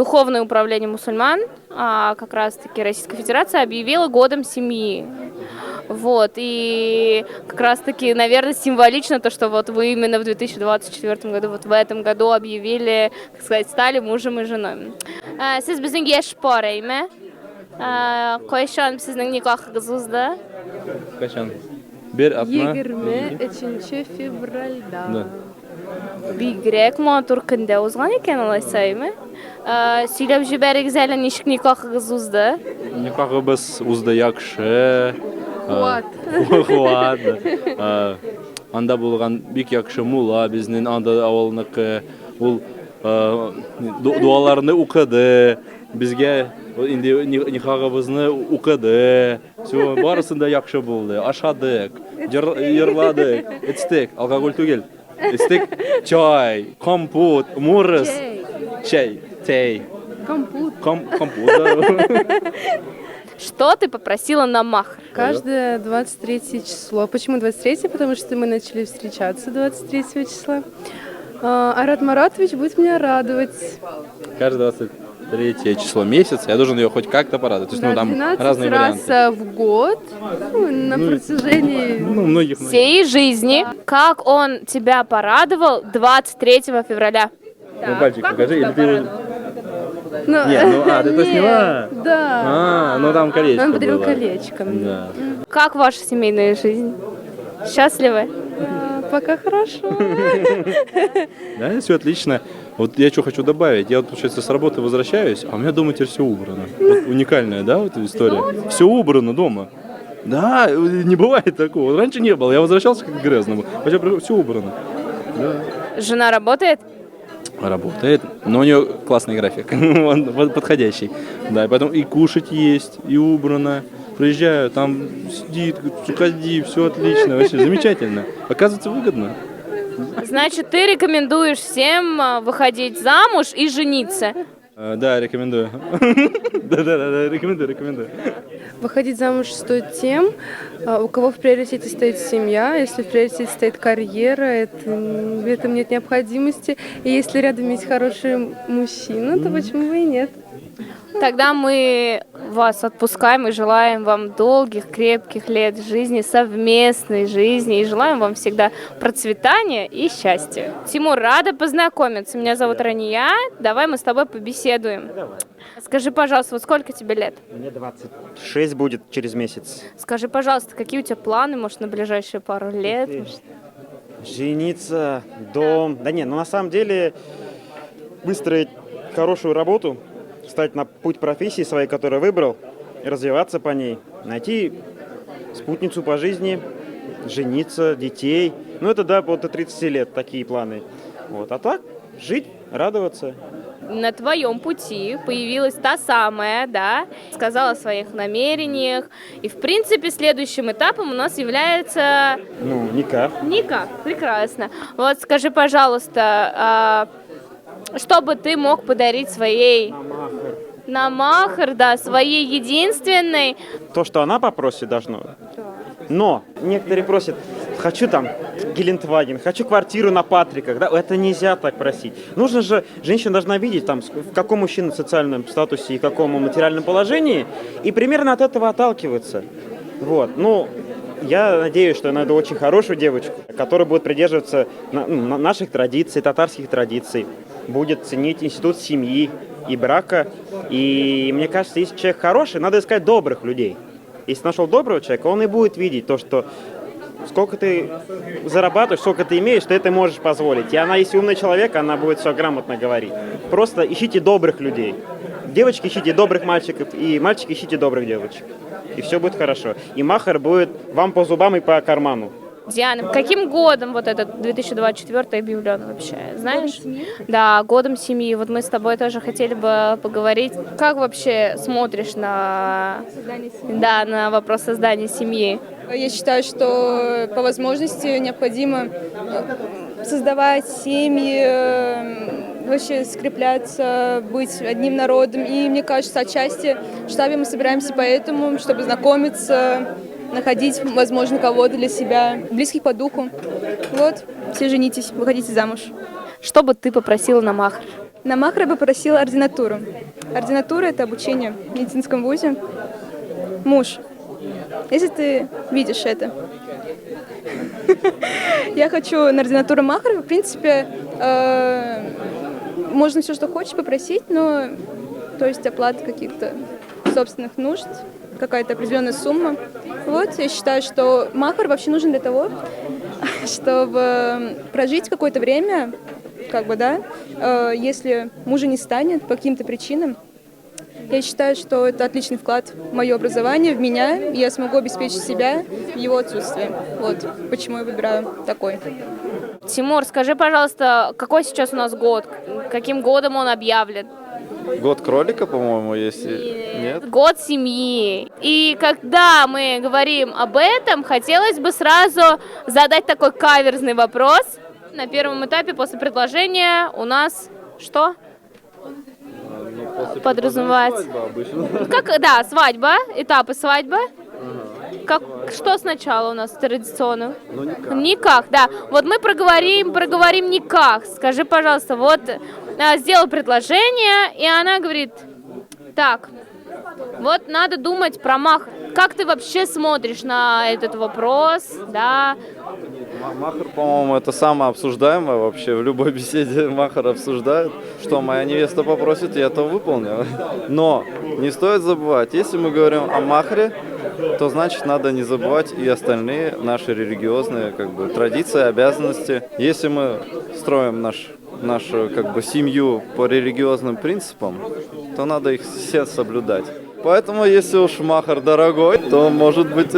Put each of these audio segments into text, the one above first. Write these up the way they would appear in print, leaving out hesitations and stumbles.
Духовное управление мусульман, как раз-таки Российская Федерация, объявила годом семьи. Вот, и как раз-таки, наверное, символично то, что вот вы именно в 2024 году, вот в этом году объявили, так сказать, стали мужем и женой. Siz bizning yaş boraymi? Qachon sizning nikohingiz Qachon? Bir apma. 23 fevralda. Да. Bigrak motor kunda o'zgan ekan, olasaymi? Сөйләп җибәрегез әле, ничек никахыгыз узды? Nikohimiz uzda yaxshi. Quvvat. Анда булган бик яхшы мулла безнең анда авылныкы. Ул дуаларны укыды. Безгә инде никахыбызны укыды. Все, барысын да яхшы булды. Ашадык, йырладык, эчтек, алкоголь түгел. Эчтек чай, компот, морс. Чай, тей. Компот. Что ты попросила на махр? Каждое 23 число. Почему 23? Потому что мы начали встречаться 23 числа. Арат Маратович будет меня радовать. Каждое 23 число месяца я должен ее хоть как-то порадовать. То есть, ну, там 12 разные раз варианты. в год, на протяжении... Многих. Всей жизни. Как он тебя порадовал 23 февраля? Ну, пальчик покажи, или ты его... Ну, Нет, ты это сняла? Да. Ну там колечко Он подарил было. колечко мне. Да. Как ваша семейная жизнь? Счастливы? Пока хорошо. Да, все отлично. Вот я что хочу добавить. Я, вот, получается, с работы возвращаюсь, а у меня дома теперь все убрано. Вот уникальная, да, вот эта история. Все убрано дома. Да, не бывает такого. Раньше не было. Я возвращался как к грязному. А теперь все убрано. Да. Жена работает? Работает, но у нее классный график, он подходящий. Да, и потом и кушать есть, и убрано. Приезжаю, там сидит, ходи, все отлично, вообще замечательно. Оказывается, выгодно. Значит, ты рекомендуешь всем выходить замуж и жениться? Да, рекомендую. Да, рекомендую. Выходить замуж стоит тем, у кого в приоритете стоит семья, если в приоритете стоит карьера, в этом нет необходимости. И если рядом есть хороший мужчина, то почему бы и нет? Тогда мы вас отпускаем и желаем вам долгих, крепких лет жизни, совместной жизни. И желаем вам всегда процветания и счастья. Тимур, рада познакомиться. Меня зовут Рания. Давай мы с тобой побеседуем. Скажи, пожалуйста, вот сколько тебе лет? Мне 26 будет через месяц. Скажи, пожалуйста, какие у тебя планы, может, на ближайшие пару лет? Жениться, дом. Да нет, ну на самом деле выстроить хорошую работу, встать на путь профессии своей, которую выбрал, и развиваться по ней, найти спутницу по жизни, жениться, детей. Ну это да, вот до 30 лет такие планы. Вот. А так, жить, радоваться. На твоем пути появилась та самая, да, сказала о своих намерениях. И, в принципе, следующим этапом у нас является... Ну, никак. Никак, прекрасно. Вот скажи, пожалуйста, что бы ты мог подарить своей... На махр, да, своей единственной... То, что она попросит, должно. Но некоторые просят, хочу там Гелендваген, хочу квартиру на Патриках. Да? Это нельзя так просить. Нужно же, женщина должна видеть, там, в каком мужчина в социальном статусе и в каком материальном положении, и примерно от этого отталкиваться. Вот. Ну, я надеюсь, что я найду очень хорошую девочку, которая будет придерживаться наших традиций, татарских традиций, будет ценить институт семьи и брака. И мне кажется, если человек хороший, надо искать добрых людей. Если нашел доброго человека, он и будет видеть то, что сколько ты зарабатываешь, сколько ты имеешь, ты это можешь позволить. И она, если умный человек, она будет все грамотно говорить. Просто ищите добрых людей. Девочки, ищите добрых мальчиков, и мальчики, ищите добрых девочек. И все будет хорошо. И махар будет вам по зубам и по карману. Диана, каким годом вот этот 2024 объявлен вообще, знаешь? Годом семьи? Да, годом семьи. Вот мы с тобой тоже хотели бы поговорить. Как вообще смотришь на создание семьи? Да, на вопрос создания семьи? Я считаю, что по возможности необходимо создавать семьи, вообще скрепляться, быть одним народом. И мне кажется, отчасти в штабе мы собираемся поэтому, чтобы знакомиться, находить, возможно, кого-то для себя, близких по духу. Вот, все женитесь, выходите замуж. Что бы ты попросила на махр? На махр я бы попросила ординатуру. Ординатура – это обучение в медицинском вузе. Муж, если ты видишь это, я хочу на ординатуру махр. В принципе, можно все, что хочешь попросить, но то есть оплата каких-то собственных нужд, какая-то определенная сумма. Вот, я считаю, что махр вообще нужен для того, чтобы прожить какое-то время, как бы, да, если мужа не станет по каким-то причинам. Я считаю, что это отличный вклад в мое образование, в меня, и я смогу обеспечить себя в его отсутствии. Вот почему я выбираю такой. Тимур, скажи, пожалуйста, какой сейчас у нас год? Каким годом он объявлен? Год кролика, по-моему, если... Нет? Год семьи. И когда мы говорим об этом, хотелось бы сразу задать такой каверзный вопрос. На первом этапе после предложения у нас что? Подразумевается. Свадьба обычно. Как, да, свадьба, этапы свадьбы. Как, что сначала у нас традиционно? Ну, никак. Никак, да. Вот мы проговорим никак. Скажи, пожалуйста, вот сделал предложение, и она говорит, так, вот надо думать про махр. Как ты вообще смотришь на этот вопрос, да? Махр, по-моему, это самое обсуждаемое вообще. В любой беседе махр обсуждают. Что моя невеста попросит, я это выполню. Но не стоит забывать, если мы говорим о махре, то значит надо не забывать и остальные наши религиозные традиции, обязанности. Если мы строим нашу семью по религиозным принципам, то надо их все соблюдать. Поэтому, если уж махр дорогой, то, может быть,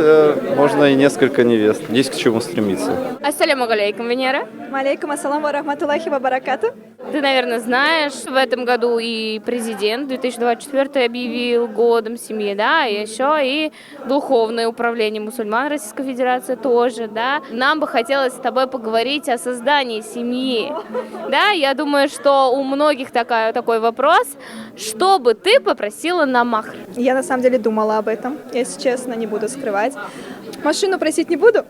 можно и несколько невест. Есть к чему стремиться. Ассаляму алейкум, Венера. Алейкум ассалам ва рахматуллахи ва баракату. Ты, наверное, знаешь, в этом году и президент 2024 объявил годом семьи, да, и еще и Духовное управление мусульман Российской Федерации тоже, да. Нам бы хотелось с тобой поговорить о создании семьи, да. Я думаю, что у многих такой вопрос, что бы ты попросила на махр? Я на самом деле думала об этом, если честно, не буду скрывать. Машину просить не буду.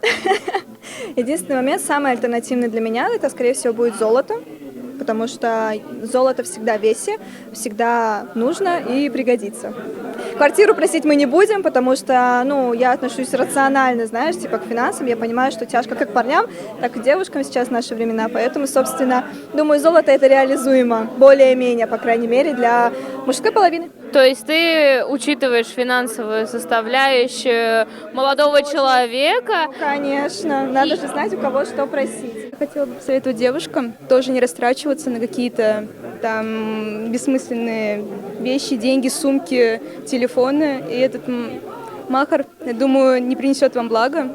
Единственный момент, самый альтернативный для меня, это, скорее всего, будет золото. Потому что золото всегда в весе, всегда нужно и пригодится. Квартиру просить мы не будем, потому что, я отношусь рационально, знаешь, к финансам. Я понимаю, что тяжко как парням, так и девушкам сейчас в наши времена. Поэтому, собственно, думаю, золото это реализуемо, более-менее, по крайней мере, для мужской половины. То есть ты учитываешь финансовую составляющую молодого человека? Конечно, надо же знать, у кого что просить. Я хотела бы посоветовать девушкам тоже не растрачиваться на какие-то там бессмысленные вещи, деньги, сумки, телефоны. И этот махр, я думаю, не принесет вам блага.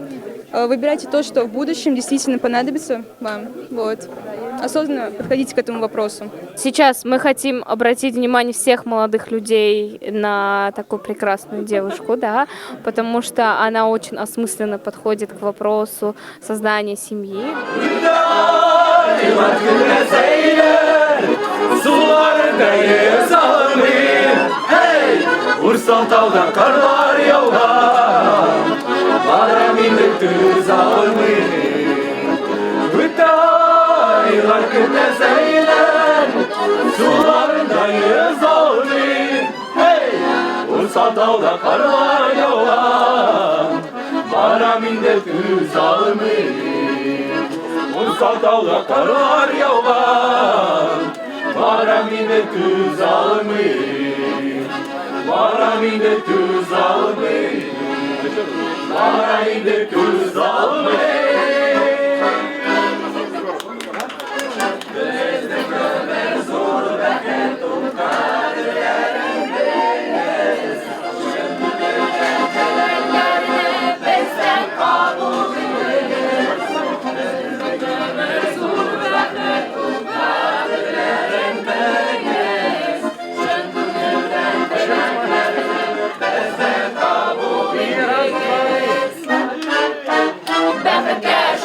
Выбирайте то, что в будущем действительно понадобится вам. Вот. Осознанно подходите к этому вопросу. Сейчас мы хотим обратить внимание всех молодых людей на такую прекрасную девушку, да, потому что она очень осмысленно подходит к вопросу создания семьи. Dağda karlar yağar, baraminde tüz almış. Uysal dağda karlar yağar, baraminde tüz almış. Baraminde tüz almış, baraminde tüz almış. Bethlehem.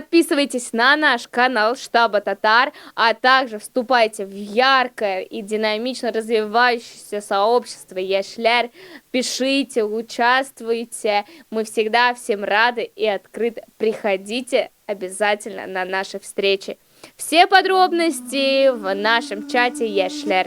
Подписывайтесь на наш канал Штаба Татар, а также вступайте в яркое и динамично развивающееся сообщество Яшляр. Пишите, участвуйте. Мы всегда всем рады и открыты. Приходите обязательно на наши встречи. Все подробности в нашем чате Яшляр.